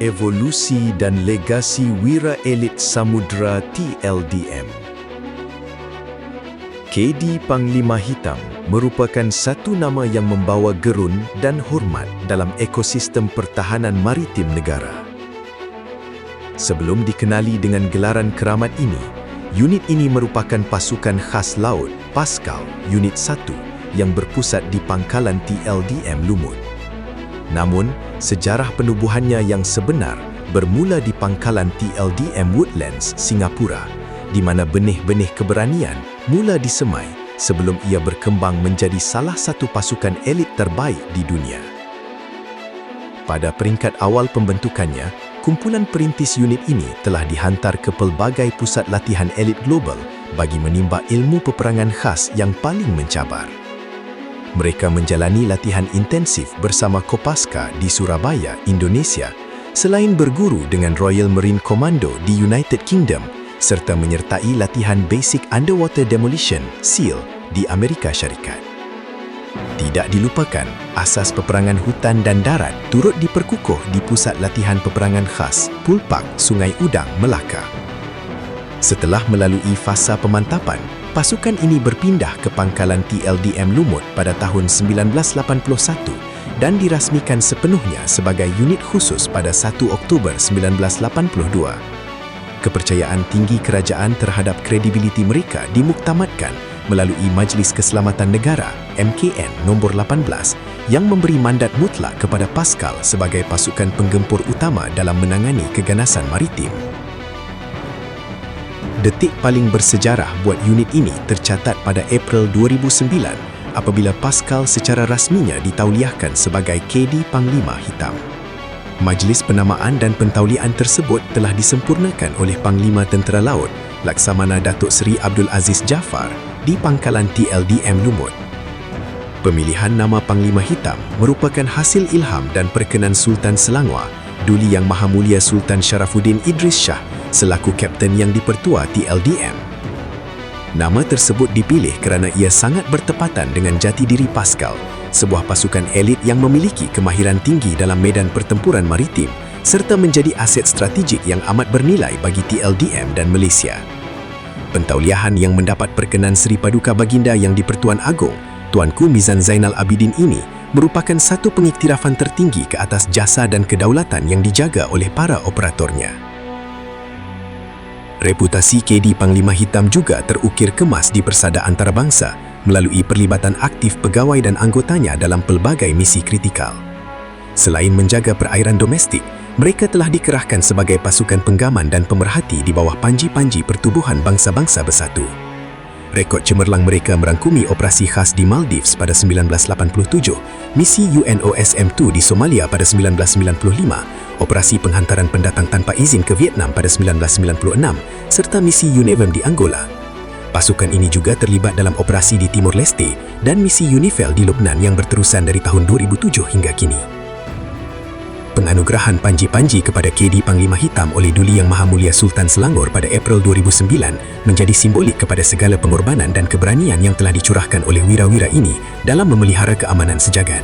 Evolusi dan Legasi Wira Elit Samudra TLDM. KD Panglima Hitam merupakan satu nama yang membawa gerun dan hormat dalam ekosistem pertahanan maritim negara. Sebelum dikenali dengan gelaran keramat ini, unit ini merupakan pasukan khas laut Paskal Unit 1 yang berpusat di pangkalan TLDM Lumut. Namun, sejarah penubuhannya yang sebenar bermula di pangkalan TLDM Woodlands, Singapura, di mana benih-benih keberanian mula disemai sebelum ia berkembang menjadi salah satu pasukan elit terbaik di dunia. Pada peringkat awal pembentukannya, kumpulan perintis unit ini telah dihantar ke pelbagai pusat latihan elit global bagi menimba ilmu peperangan khas yang paling mencabar. Mereka menjalani latihan intensif bersama Kopaska di Surabaya, Indonesia, selain berguru dengan Royal Marine Commando di United Kingdom serta menyertai latihan Basic Underwater Demolition (SEAL) di Amerika Syarikat. Tidak dilupakan, asas peperangan hutan dan darat turut diperkukuh di Pusat Latihan Peperangan Khas Pulpak, Sungai Udang, Melaka. Setelah melalui fasa pemantapan, pasukan ini berpindah ke pangkalan TLDM Lumut pada tahun 1981 dan dirasmikan sepenuhnya sebagai unit khusus pada 1 Oktober 1982. Kepercayaan tinggi kerajaan terhadap kredibiliti mereka dimuktamadkan melalui Majlis Keselamatan Negara MKN nombor 18 yang memberi mandat mutlak kepada Paskal sebagai pasukan penggempur utama dalam menangani keganasan maritim. Detik paling bersejarah buat unit ini tercatat pada April 2009 apabila Paskal secara rasminya ditauliahkan sebagai KD Panglima Hitam. Majlis penamaan dan pentauliaan tersebut telah disempurnakan oleh Panglima Tentera Laut Laksamana Datuk Seri Abdul Aziz Jaafar di pangkalan TLDM Lumut. Pemilihan nama Panglima Hitam merupakan hasil ilham dan perkenan Sultan Selangor, Duli Yang Maha Mulia Sultan Sharafuddin Idris Shah selaku Kapten yang dipertua TLDM. Nama tersebut dipilih kerana ia sangat bertepatan dengan jati diri Paskal, sebuah pasukan elit yang memiliki kemahiran tinggi dalam medan pertempuran maritim serta menjadi aset strategik yang amat bernilai bagi TLDM dan Malaysia. Pentauliahan yang mendapat perkenan Seri Paduka Baginda Yang di-Pertuan Agong, Tuanku Mizan Zainal Abidin ini merupakan satu pengiktirafan tertinggi ke atas jasa dan kedaulatan yang dijaga oleh para operatornya. Reputasi KD Panglima Hitam juga terukir kemas di persada antarabangsa melalui perlibatan aktif pegawai dan anggotanya dalam pelbagai misi kritikal. Selain menjaga perairan domestik, mereka telah dikerahkan sebagai pasukan penggaman dan pemerhati di bawah panji-panji pertubuhan bangsa-bangsa bersatu. Rekod cemerlang mereka merangkumi operasi khas di Maldives pada 1987, misi UNOSM-2 di Somalia pada 1995, operasi penghantaran pendatang tanpa izin ke Vietnam pada 1996, serta misi UNEVM di Angola. Pasukan ini juga terlibat dalam operasi di Timor Leste dan misi UNIFIL di Lebanon yang berterusan dari tahun 2007 hingga kini. Penganugerahan panji-panji kepada KD Panglima Hitam oleh Duli Yang Maha Mulia Sultan Selangor pada April 2009 menjadi simbolik kepada segala pengorbanan dan keberanian yang telah dicurahkan oleh wira-wira ini dalam memelihara keamanan sejagat.